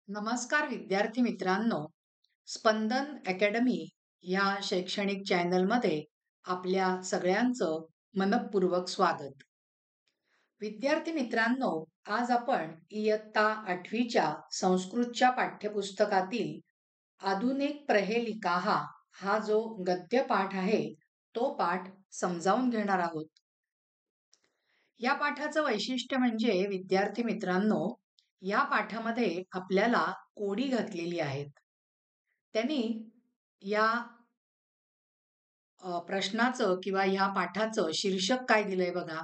नमस्कार विद्यार्थी मित्रांनो, स्पंदन अकॅडमी या शैक्षणिक चॅनलमध्ये आपल्या सगळ्यांचं मनःपूर्वक स्वागत. विद्यार्थी मित्रांनो, आज आपण इयत्ता 8वीच्या संस्कृतच्या पाठ्यपुस्तकातील आधुनिक प्रहेलिका हा जो गद्य पाठ आहे, तो पाठ समजावून घेणार आहोत. या पाठाचं वैशिष्ट्य म्हणजे विद्यार्थी मित्रांनो, या पाठामध्ये आपल्याला कोडी घातलेली आहेत. त्यांनी या प्रश्नाचं किंवा या पाठाचं शीर्षक काय दिलंय बघा.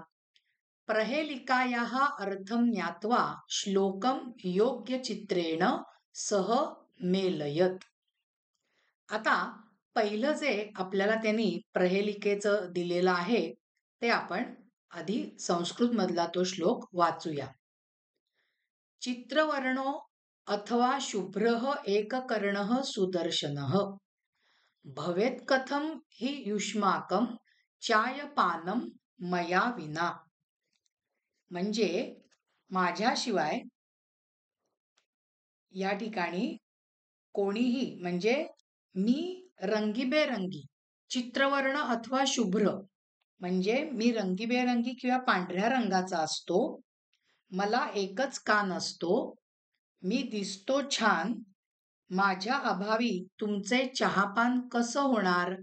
प्रहेलिकायाः अर्थं ज्ञात्वा श्लोकं योग्य चित्रेण सह मेलयत. आता पहिलं जे आपल्याला त्यांनी प्रहेलिकेचं दिलेलं आहे ते आपण आधी संस्कृत मधला तो श्लोक वाचूया. चित्रवर्णो अथवा शुभ्रः एककर्णः सुदर्शनः भवेत् कथं हि युष्माकं चायपानं मया विना. म्हणजे माझ्याशिवाय या ठिकाणी कोणीही म्हणजे मी रंगीबेरंगी चित्रवर्ण अथवा शुभ्र म्हणजे मी रंगीबेरंगी किंवा पांढऱ्या रंगाचा असतो. मला एकच कान असतो. मी दिसतो छान. माझ्या अभावी तुमचे चहापान कसं होणार?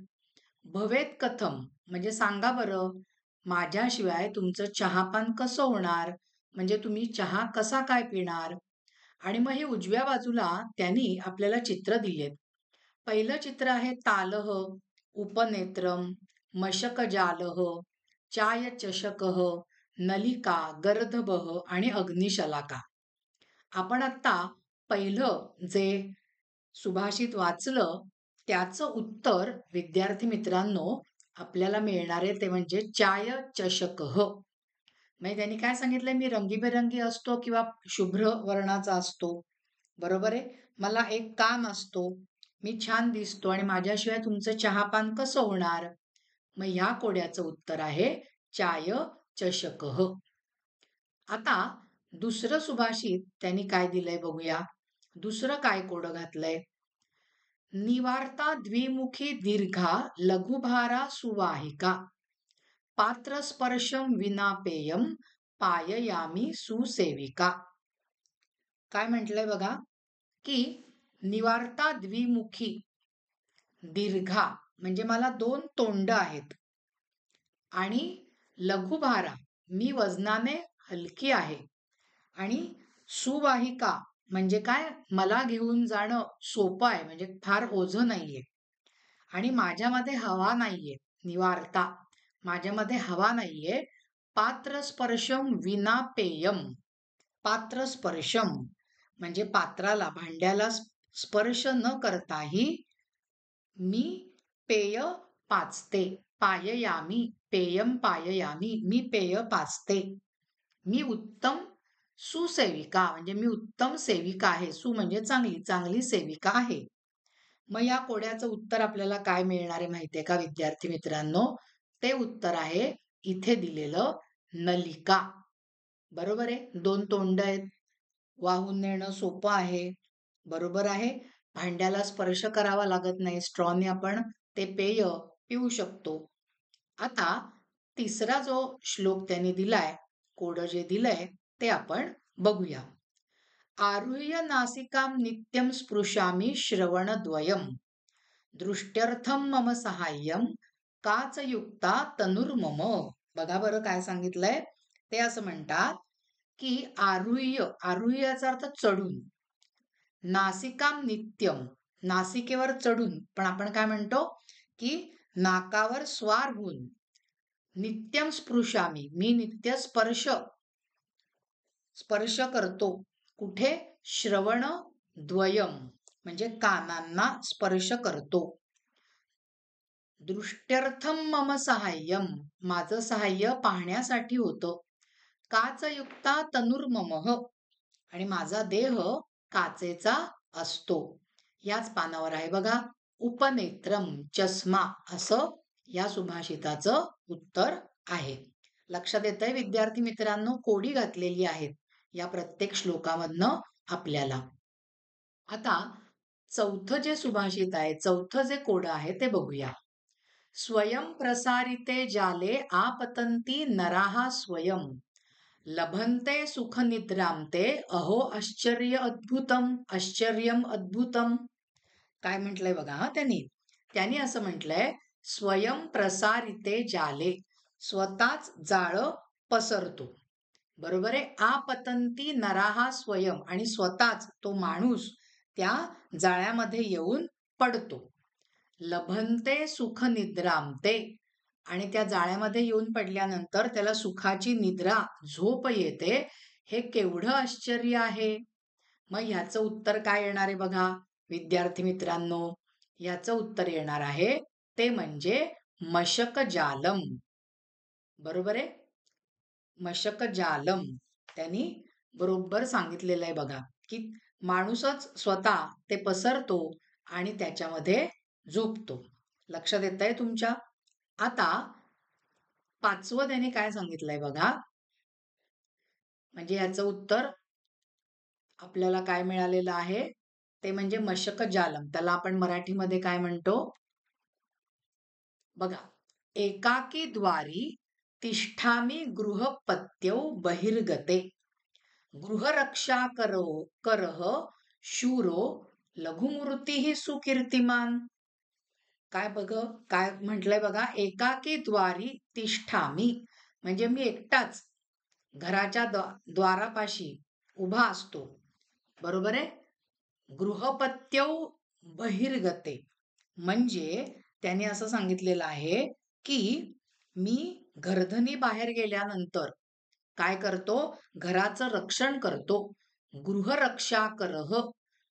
भवेत कथम म्हणजे सांगा बरं, माझ्याशिवाय तुमचं चहापान कसं होणार? म्हणजे तुम्ही चहा कसा काय पिणार? आणि मग हे उजव्या बाजूला त्यांनी आपल्याला चित्र दिलेत. पहिलं चित्र आहे तालह, उपनेत्रम, मशकजालह, चाय चषकः, नलिका, गर्दभः आणि अग्निशलाका. आपण आता पहिलं जे सुभाषित वाचलं त्याचं उत्तर विद्यार्थी मित्रांनो आपल्याला मिळणार आहे ते म्हणजे चाय चषकः. म्हणजे त्यांनी काय सांगितलंय, मी रंगीबेरंगी असतो किंवा शुभ्र वर्णाचा असतो. बरोबर आहे. मला एक कान असतो. मी छान दिसतो आणि माझ्याशिवाय तुमचं चहापान कसं होणार? मग ह्या कोड्याचं उत्तर आहे चाय चषकः. आता दुसरं सुभाषित त्यांनी काय दिलंय बघूया. दुसरं काय कोड घातलंय. निवार्ता द्विमुखी दीर्घा लघुभारा सुवाहिका पात्रस्पर्शम विना पेयम पाययामी सुसेविका. काय म्हटलंय बघा की निवार्ता द्विमुखी दीर्घा म्हणजे मला दोन तोंड आहेत आणि लघुभारा मी वजनाने हलकी आहे आणि सुवाहिका म्हणजे काय, मला घेऊन जाणं सोपं आहे म्हणजे फार ओझं नाहीये आणि माझ्यामध्ये हवा नाहीये. निवार्ता माझ्यामध्ये हवा नाहीये. पात्रस्पर्शम विना पेयम. पात्रस्पर्शम म्हणजे पात्राला भांड्याला स्पर्श न करताही मी पेय पाचते. पाययामी पेयम पाययामी मी पेय पाचते. मी उत्तम सुसेविका म्हणजे मी उत्तम सेविका आहे. सु म्हणजे चांगली, चांगली सेविका आहे. मग या कोड्याचं उत्तर आपल्याला काय मिळणार आहे माहितीये का विद्यार्थी मित्रांनो? ते उत्तर आहे इथे दिलेलं नलिका. बरोबर आहे. दोन तोंड आहेत. वाहून नेणं सोपं आहे. बरोबर आहे. भांड्याला स्पर्श करावा लागत नाही. स्ट्रॉने आपण ते पेय पिऊ शकतो. आता तिसरा जो श्लोक त्यांनी दिलाय, कोड जे दिलंय ते आपण बघूया. आरुह्य नासिकां नित्यं स्पृशामि श्रवणद्वयम् दृष्ट्यर्थं मम सहाय्यं काचयुक्ता तनुर्मम. बघा बरं काय सांगितलंय. ते असं म्हणतात की आरुह्य, आरुह्याचा अर्थ चढून, नासिकां नित्यम नासिकेवर चढून, पण आपण काय म्हणतो की नाकावर स्वार होऊन, नित्यम स्पृशामी मी नित्य स्पर्श करतो. कुठे? श्रवण द्वयम म्हणजे कानांना स्पर्श करतो. दृष्ट्यर्थम मम सहाय्यम माझं सहाय्य पाहण्यासाठी होतं. काचयुक्ता तनुर्ममः आणि माझा देह काचेचा असतो. याच पानावर आहे बघा. उपनेत्रम चष्मा असं या सुभाषिताचं उत्तर आहे. लक्षात येतंय विद्यार्थी मित्रांनो, कोडी घातलेली आहेत या प्रत्येक श्लोकामधनं आपल्याला. आता चौथं जे सुभाषित आहे, चौथं जे कोडं आहे ते बघूया. स्वयं प्रसारिते जाले आपतंती नराहा स्वयं लभन्ते सुख निद्रांते अहो आश्चर्य अद्भुतम आश्चर्यम अद्भुतम. काय म्हटलंय बघा हा त्यांनी. त्यांनी असं म्हटलंय, स्वयं प्रसारिते जाले, स्वतःच जाळ पसरतो. बरोबर आहे. आपतंती नराहा स्वयं, आणि स्वतःच तो माणूस त्या जाळ्यामध्ये येऊन पडतो. लभंते सुख निद्रांते, आणि त्या जाळ्यामध्ये येऊन पडल्यानंतर त्याला सुखाची निद्रा झोप येते. हे केवढं आश्चर्य आहे. मग ह्याचं उत्तर काय येणार आहे बघा विद्यार्थी मित्रांनो. ह्याचं उत्तर येणार आहे ते म्हणजे मशक जालम. बरोबर आहे. मशक जालम त्यांनी बरोबर सांगितलेलं आहे बघा, की माणूसच स्वतः ते पसरतो आणि त्याच्यामध्ये झोपतो. लक्षात येत आहे तुमच्या. आता पाचवं त्याने काय सांगितलंय बघा, म्हणजे याचं उत्तर आपल्याला काय मिळालेलं आहे ते म्हणजे मशक जालम. त्याला आपण मराठीमध्ये काय म्हणतो बघा. एकाकी द्वारी तिष्ठामी गृहपत्यौ बहिर्गते गृहरक्षा करो करह शूरो लघुमूर्ती सुकीर्तिमान. काय काय म्हटलंय बघा, एकाकी द्वारी तिष्ठामी म्हणजे मी एकटाच घराच्या द्वारापाशी उभा असतो. बरोबर आहे. गृहपत्यौ बहिर्गते म्हणजे त्याने असं सांगितलेलं आहे की मी घरधनी बाहेर गेल्यानंतर काय करतो, घराचं रक्षण करतो. गृहरक्षा करह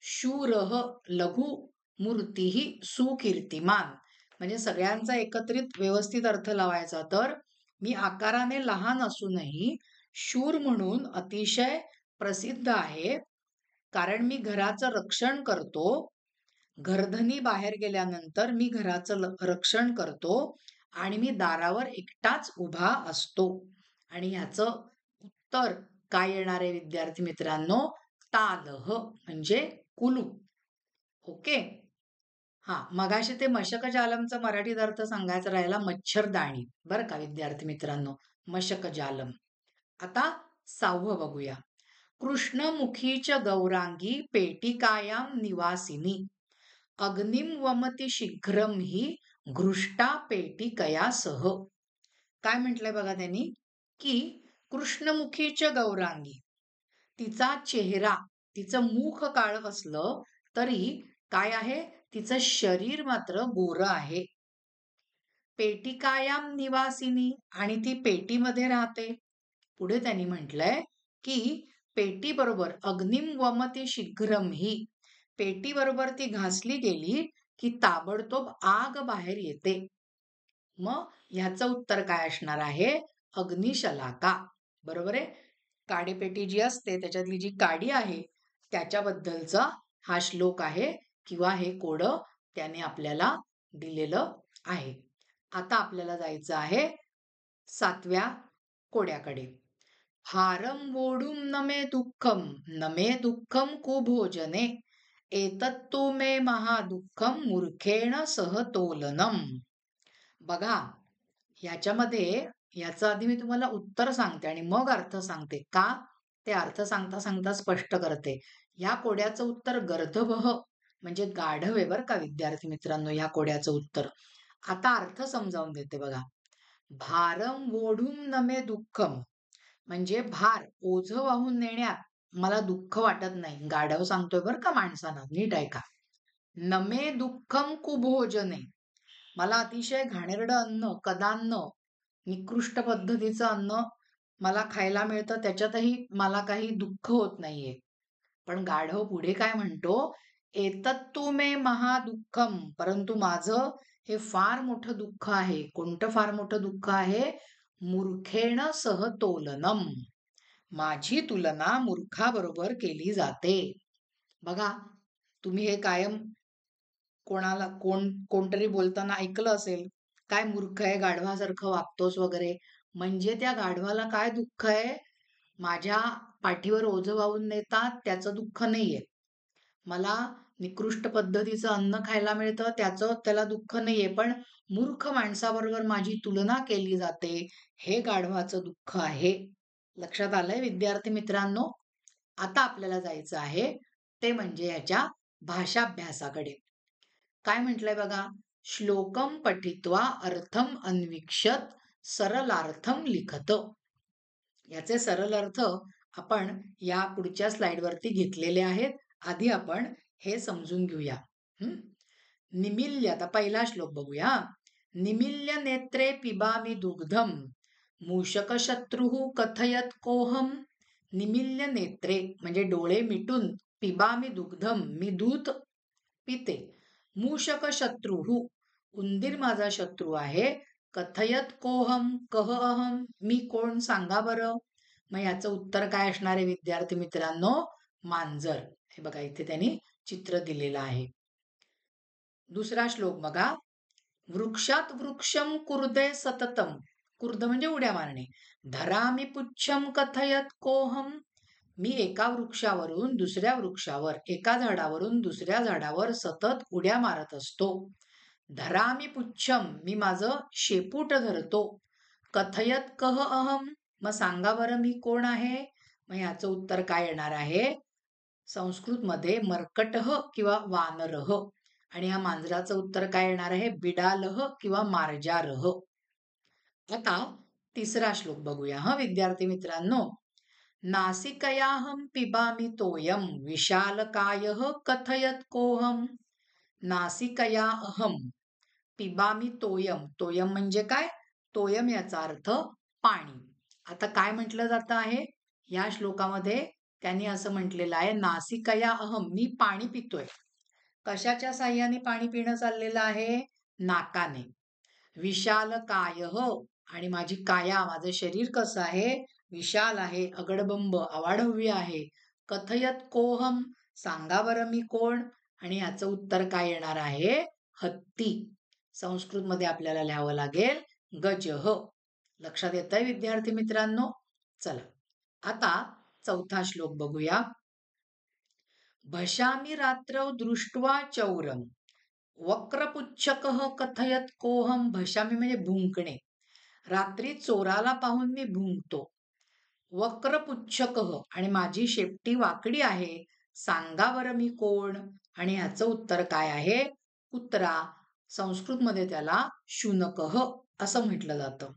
शूरह लघु मूर्तीही सुकीर्तिमान, म्हणजे सगळ्यांचा एकत्रित व्यवस्थित अर्थ लावायचा तर मी आकाराने लहान असूनही शूर म्हणून अतिशय प्रसिद्ध आहे, कारण मी घराचं रक्षण करतो. घरधनी बाहेर गेल्यानंतर मी घराचं रक्षण करतो आणि मी दारावर एकटाच उभा असतो. आणि ह्याचं उत्तर काय येणार आहे विद्यार्थी मित्रांनो, तालह म्हणजे कुलूप. ओके. हा, मगाशी ते मशक जालमचा मराठीत अर्थ सांगायचा राहिला, मच्छरदाणी. बरं का विद्यार्थी मित्रांनो, मशक जालम. आता 6वं बघूया. कृष्णमुखीच गौरांगी पेटिकायाम निवासिनी अग्निम वमती शीघ्रम ही घृष्टा पेटिकयासह. काय म्हटलंय बघा त्यांनी, की कृष्णमुखीच गौरांगी, तिचा चेहरा, तिचं मुख काळं असलं तरी काय आहे, तिचं शरीर मात्र गोरं आहे. पेटिकायाम निवासिनी, आणि ती पेटीमध्ये राहते. पुढे त्यांनी म्हटलंय की पेटी बरोबर अग्निम वमती शीघ्रम ही, पेटी बरोबर ती घासली गेली की ताबडतोब आग बाहेर येते. मग ह्याचं उत्तर काय असणार आहे, अग्निशलाका. बरोबर आहे. काडीपेटी जी असते त्याच्यातली जी काडी आहे त्याच्याबद्दलचा हा श्लोक आहे किंवा हे कोड त्याने आपल्याला दिलेलं आहे. आता आपल्याला जायचं आहे 7व्या कोड्याकडे. हारम वोढुम न मे दुःखम न मे दुःखम कुभोजने एतत्तु मे महादुःखम मूर्खेण सह तोलनम. बघा याच्यामध्ये, याचं आधी मी तुम्हाला उत्तर सांगते आणि मग अर्थ सांगते. का ते अर्थ सांगता सांगता स्पष्ट करते. या कोड्याचं उत्तर गर्दभः म्हणजे गाढव आहे बरं का विद्यार्थी मित्रांनो, या कोड्याचं उत्तर. आता अर्थ समजावून देते बघा. भारम ओढून नमे दुःखम म्हणजे भार ओझं वाहून नेण्यात मला दुःख वाटत नाही. गाढव सांगतोय बरं का माणसानं, नीट ऐका. नमे दुःखम कुभोजने, मला अतिशय घाणेरडं अन्न, कदान्न, निकृष्ट पद्धतीचं अन्न मला खायला मिळतं, त्याच्यातही मला काही दुःख होत नाहीये. पण गाढव पुढे काय म्हणतो, एतत्तु मे महादुःखम, परंतु माझं हे फार मोठं दुःख आहे. कोणतं फार मोठं दुःख आहे, मूर्खेण सह तोलनम, माझी तुलना मूर्खाबरोबर केली जाते. बघा तुम्ही हे कायम कोणाला कोणतरी बोलताना ऐकलं असेल, काय मूर्ख आहे, गाढवासारखं वागतोस वगैरे. म्हणजे त्या गाढवाला काय दुःख आहे, माझ्या पाठीवर ओझं वाहून नेतात त्याचं दुःख नाहीये. मला निकृष्ट पद्धतीचं अन्न खायला मिळतं त्याचं त्याला दुःख नाहीये, पण मूर्ख माणसाबरोबर माझी तुलना केली जाते, हे गाढवाचं दुःख आहे. लक्षात आलंय विद्यार्थी मित्रांनो? आता आपल्याला जायचं आहे ते म्हणजे याच्या भाषाभ्यासाकडे. काय म्हटलंय बघा, श्लोकम पठित्वा अर्थम अन्विक्षत सरलार्थम लिखत. याचे सरळ अर्थ आपण या पुढच्या स्लाइड वरती घेतलेले आहेत. आधी आपण हे समजून घेऊया. निमिल्य, आता पहिला श्लोक बघूया. निमिल्य नेत्रे पिबामी दुग्धम मूषक शत्रुः कथयत कोहम. निमिल्य नेत्रे म्हणजे डोळे मिटून, पिबामी दुग्धम मी दूध पिते, मूषक शत्रुः उंदीर माझा शत्रू आहे, कथयत कोहम कह अहम मी कोण सांगा बरं. मग याचं उत्तर काय असणार आहे विद्यार्थी मित्रांनो? मांजर. हे बघा इथे त्यांनी चित्र दिलेलं आहे. दुसरा श्लोक बघा. वृक्षात वृक्षम कुर्दे सततम. कुर्द म्हणजे उड्या मारणे. धरामी पुच्छम कथयत कोहम. मी एका वृक्षावरून दुसऱ्या वृक्षावर, एका झाडावरून दुसऱ्या झाडावर सतत उड्या मारत असतो. धरामी पुच्छम मी माझं शेपूट धरतो. कथयत कह अहम मग सांगा बरं मी कोण आहे. मग याचं उत्तर काय येणार आहे? संस्कृत मध्ये मर्कटह किंवा वानरह. आणि या मांजराचं उत्तर काय येणार आहे? बिडालह किंवा मार्जारह. आता तिसरा श्लोक बघूया हा विद्यार्थी मित्रांनो. नासिकयाहम पिबामी तोयम विशालकायः कथयत कोहम. नासिकया अहम पिबामी तोयम. तोयम म्हणजे काय? तोयम याचा अर्थ पाणी. आता काय म्हटलं जातं आहे या श्लोकामध्ये? त्यांनी असं म्हटलेलं आहे, नासिकया अहम मी पाणी पितोय. कशाच्या साह्याने पाणी पिणं चाललेलं आहे? नाकाने. विशाल कायः आणि माझी काया, माझं शरीर कसं आहे? विशाल आहे, अगडबंब अवाढव्य आहे. कथयत कोहम सांगा बरं मी कोण. आणि याचं उत्तर काय येणार आहे? हत्ती. संस्कृत मध्ये आपल्याला लिहावं लागेल गजह. लक्षात येतंय विद्यार्थी मित्रांनो? चला आता चौथा श्लोक बघूया. भशामी रात्रौ दृष्ट्वा चौरम वक्रपुच्छकः कथयत कोहम. भशामी म्हणजे भुंकणे. रात्री चोराला पाहून मी भुंकतो. वक्रपुच्छकः आणि माझी शेपटी वाकडी आहे, सांगा बरं मी कोण. आणि ह्याचं उत्तर काय आहे? कुत्रा. संस्कृत मध्ये त्याला शुनकः असं म्हटलं जातं.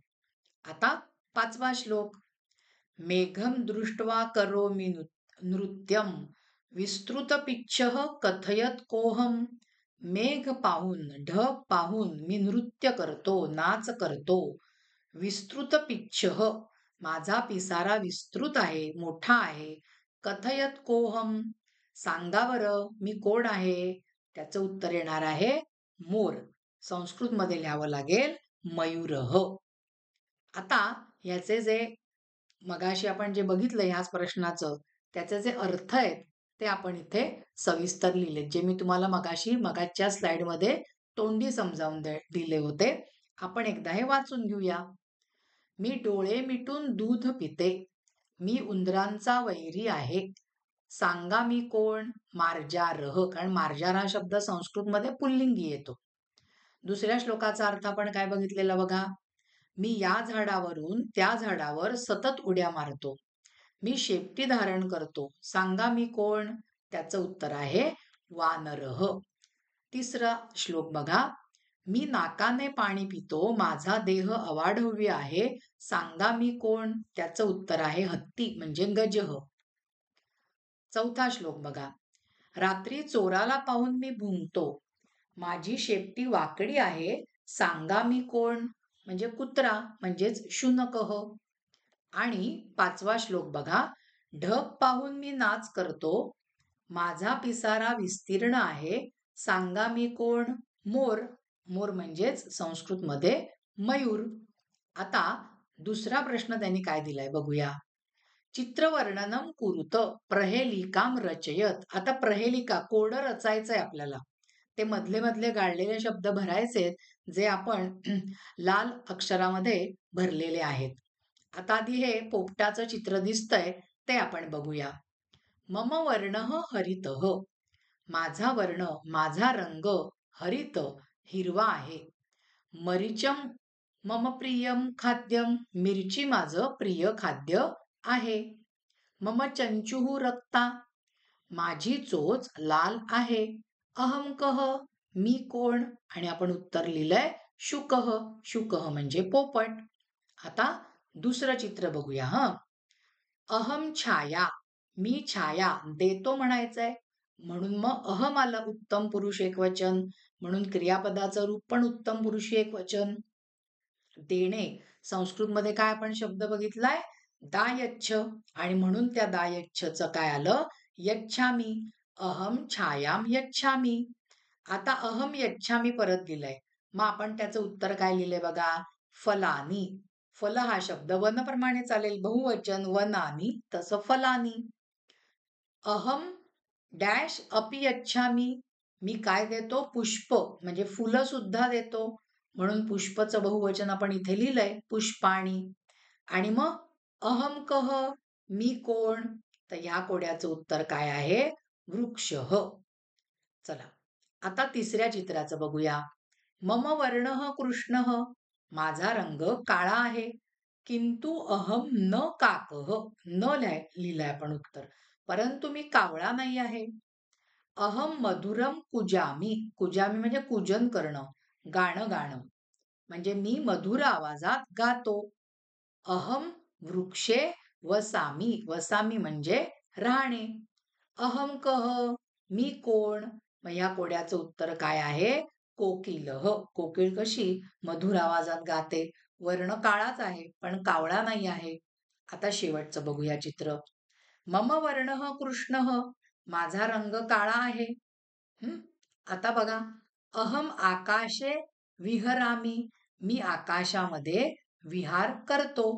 आता पाचवा श्लोक. मेघम दृष्ट्वा करोमि नृत्यम विस्तृत पिच्छः कथयत कोहम. मेघ पाहून, ढग पाहून मी नृत्य करतो, नाच करतो. विस्तृत पिच्छः माझा पिसारा विस्तृत आहे, मोठा आहे. कथयत कोहम सांगा बरं मी कोण आहे. त्याचं उत्तर येणार आहे मोर. संस्कृत मध्ये लिहावं लागेल मयूरह. आता याचे जे मगाशी आपण जे बघितलं ह्याच प्रश्नाचं, त्याचे जे अर्थ आहेत ते आपण इथे सविस्तर लिहिले, जे मी तुम्हाला मगाच्या स्लाइड मध्ये तोंडी समजावून दिले होते. आपण एकदा हे वाचून घेऊया. मी डोळे मिटून दूध पिते, मी उंदरांचा वैरी आहे, सांगा मी कोण. मार्जारह. कारण मार्जार हा शब्द संस्कृत मध्ये पुल्लिंगी येतो. दुसऱ्या श्लोकाचा अर्थ आपण काय बघितलेला बघा. मी या झाडावरून त्या झाडावर सतत उड्या मारतो, मी शेपटी धारण करतो, सांगा मी कोण. त्याचं उत्तर आहे वानरह. तिसरा श्लोक बघा. मी नाकाने पाणी पितो, माझा देह अवाढव्य आहे, सांगा मी कोण. त्याचं उत्तर आहे हत्ती म्हणजे गजह. चौथा श्लोक बघा. रात्री चोराला पाहून मी भुंकतो, माझी शेपटी वाकडी आहे, सांगा मी कोण. म्हणजे कुत्रा म्हणजेच शुनकः. आणि पाचवा श्लोक बघा. ढग पाहून मी नाच करतो, माझा पिसारा विस्तीर्ण आहे, सांगा मी कोण. मोर. मोर म्हणजेच संस्कृत मध्ये मयूर. आता दुसरा प्रश्न त्यांनी काय दिलाय बघूया. चित्रवर्णनम कुरुत प्रहेलिकाम रचयत. आता प्रहेलिका कोड रचायचंय आपल्याला. ते मधले मधले गाळलेले शब्द भरायचे जे आपण लाल अक्षरामध्ये भरलेले आहेत. आता आधी हे पोपटाचं चित्र दिसतंय ते आपण बघूया. मम वर्णः हरितः माझा वर्ण, माझा रंग हरित हिरवा आहे. मरीचम मम प्रियम खाद्यम, मिरची माझं प्रिय खाद्य आहे. मम चंचुः रक्ता, माझी चोच लाल आहे. अहम कह, मी कोण? आणि आपण उत्तर लिहिलंय शुकह. शुकह म्हणजे पोपट. आता दुसरं चित्र बघूया हा. अहम छाया, मी छाया देतो म्हणायचंय, म्हणून मग अहम आलं उत्तम पुरुष एकवचन, म्हणून क्रियापदाचं रूप पण उत्तम पुरुषी एकवचन. देणे, संस्कृतमध्ये काय आपण शब्द बघितलाय? दायच्छ, आणि म्हणून त्या दायच्छचं काय आलं? यच्छामी. अहम छायाम यच्छामी. आता अहम यच्छामी परत दिलंय, मग आपण त्याचं उत्तर काय लिहिलंय बघा? फलानी. फल हा शब्द वनप्रमाणे चालेल, बहुवचन वनानी, तसं फलानी. अहम डॅश अपि यच्छामी, मी काय देतो? पुष्प, म्हणजे फुलं सुद्धा देतो, म्हणून पुष्पचं बहुवचन आपण इथे लिहिलंय पुष्पाणी. आणि मग अहम कह, मी कोण? तर ह्या कोड्याचं उत्तर काय आहे? वृक्षः. चला आता तिसऱ्या चित्राचं बघूया. मम वर्णः कृष्णः, माझा रंग काळा आहे. किंतु अहम न काकः, न लिहिलंय आपण उत्तर, परंतु मी कावळा नाही आहे. अहम मधुरम कुजामी, कुजामी म्हणजे कुजन करणं, गाणं गाणं, म्हणजे मी मधुर आवाजात गातो. अहम वृक्षे वसामी, वसामी म्हणजे राहणे. अहम कह, मी कोण? मग या कोड्याचं उत्तर काय आहे? कोकिलः. कोकिळ कशी मधुर आवाजात गाते. वर्ण काळाच आहे पण कावळा नाही आहे. आता शेवटचं बघूया चित्र. मम वर्णः कृष्णः, माझा रंग काळा आहे. आता बघा, अहम आकाशे विहरामी, मी आकाशामध्ये विहार करतो.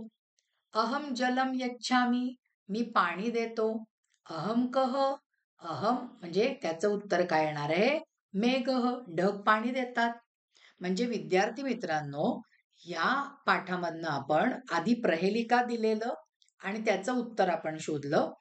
अहम जलम यच्छामी, मी पाणी देतो. अहम कह, अहम म्हणजे त्याचं उत्तर काय येणार आहे? मेघः, ढग पाणी देतात. म्हणजे विद्यार्थी मित्रांनो, या पाठामधनं आपण आधी प्रहेलिका दिलेलं आणि त्याचं उत्तर आपण शोधलं.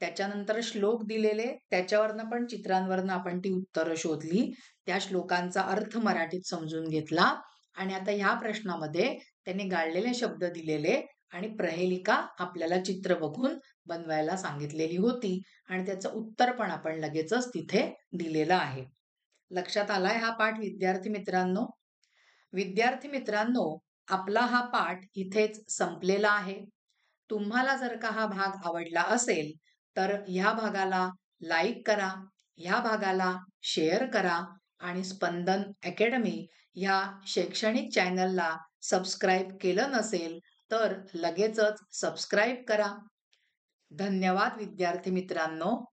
त्याच्यानंतर श्लोक दिलेले, त्याच्यावरनं पण चित्रांवरनं आपण ती उत्तरं शोधली. त्या श्लोकांचा अर्थ मराठीत समजून घेतला. आणि आता ह्या प्रश्नामध्ये त्यांनी गाळलेले शब्द दिलेले आणि प्रहेलिका आपल्याला चित्र बघून बनवायला सांगितलेली होती. आणि त्याचं उत्तर पण आपण लगेचच तिथे दिलेलं आहे. लक्षात आलाय हा पाठ विद्यार्थी मित्रांनो? विद्यार्थी मित्रांनो, आपला हा पाठ इथेच संपलेला आहे. तुम्हाला जर का हा भाग आवडला असेल तर ह्या भागाला लाईक करा, ह्या भागाला शेअर करा आणि स्पंदन अकॅडमी ह्या शैक्षणिक चॅनलला सबस्क्राईब केलं नसेल तर लगेचच सबस्क्राईब करा. धन्यवाद विद्यार्थी मित्रांनो.